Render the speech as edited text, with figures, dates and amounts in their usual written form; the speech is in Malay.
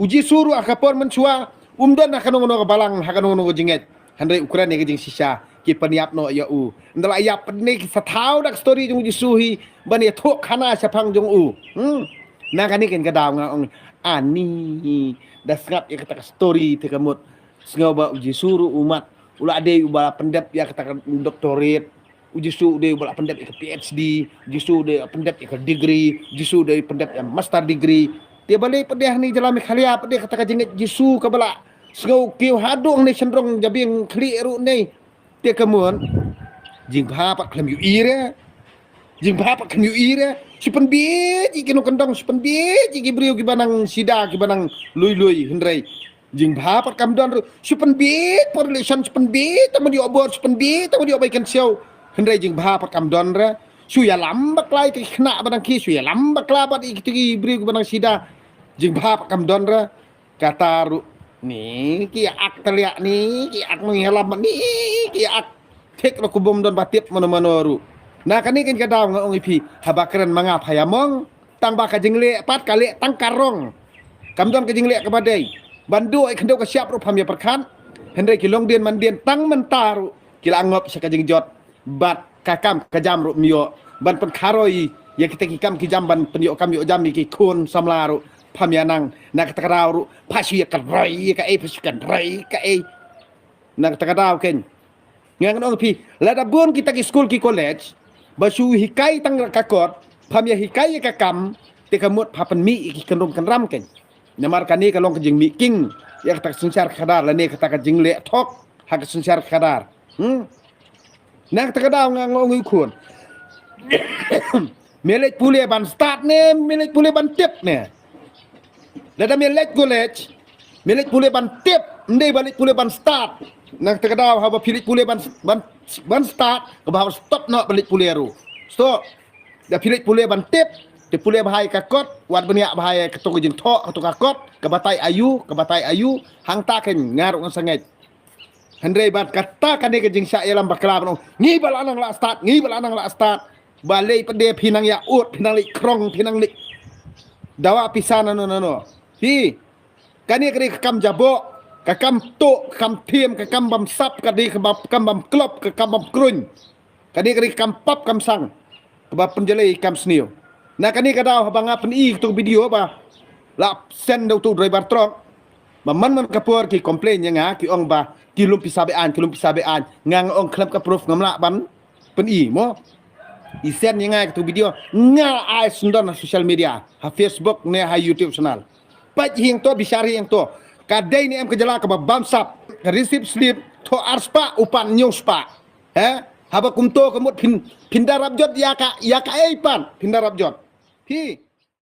uji suruh akapon mensua umdan akan ngono balang akan ngono jinget handai ukuran ni jing sisa ki peniap no ya u ndala ya penik satau dak story jung uji suhi ban ya thok khana sapang jung u na kan ni kan kadang ngong ani dasngap ya kata story te kamut sengau ba uji suruh umat ula ade ubala pendap ya kata doktorat uji suruh de ubala pendap ya PhD uji suruh de pendap ya degree uji suruh de pendap ya master degree dia balik pedih ni jalan khalia pedih kata jinget jisu ka bala sengau kiu hadung ni cenderung jabing khli ru ni dia kemun jing bha pak klam yu ire jing bha pak klam yu ire sipen bi ji kinu kendong sipen bi ji ki briu ki banang sida ki banang lui hendrai jing bha pak kam don sipen bi population sipen bi tamu di obor sipen bi tamu di obaikan siau hendrai jing bha pak kam don ra su ya lambak lai ki khna banang ki su ya lambak la bat ki briu ki banang sida jing bha pak kam don ra kata ru ni ki ak teliak ni ki ak menghelam ni ki ak tek ro kubum don batip mano-mano ru nah kan ni kan kadang ngong ipi habakran mangap hayamong tang ba ka jingle pat kali tang karong kam don ka jingle ka badai bandu ai kendo ka siap ru pam ya perkan hendai ki long dien man dien tang mentaru kila angop sa ka jingjot bat kakam ka jam ru mio ban pen kharoi ya kita ki kam ki jam ban pen yo kam yo jam ki kun samlaru pamyanang nak takaraw pasya kadrai ka pasya kadrai ka nak takaraw ken ngang no pi lada bon kita ki school ki college basu hikai tang kakot pamya hikai ka kam te kamut papan mi ki kenrum kenram ken namar kani kalong ke jing mi king ya tak sunsar khadar la ne kata ka jing le thok hak sunsar khadar nak takaraw ngang ngong ikun melek pule ban start ne melek pule ban tip ne lada melek college melek pule ban tip ndai balik pule ban start nak terkadau haba pilik pule ban start ke bahwa stop nak balik pule ru stop da pilik pule ban tip de pule bahai kakot wat benia bahai ketuk jeng thok ketuk kakot ke batai ayu hang ta ken ngaruk sangat handai bat kata kan ke jeng syak yalam bakla no ngi bal anang la start balik pede pinang ya ut pinang lik krong pinang lik dawa pisana no hi kani kri kam jabok kam tok kam thiem kam bam sap kadi kam bam klop kam bam krun kani kri kam pap kam sang ba penjelai kam sniu na kani kadau banga pen I tu video ba la send tu driver truck man kapur ki komplain yang ki ong ba ki lum pisabean ngang ong klap ka proof ngamla ban pen I mo isen yang tu video nga ai sundon social media ha Facebook ne ha YouTube channel pat hing to bisari yang to kadai ni em kejala ka bamsap receive slip to arspa upan nyuspa haba kumto kemut pindarab jot ya ka ai pan pindarab jot hi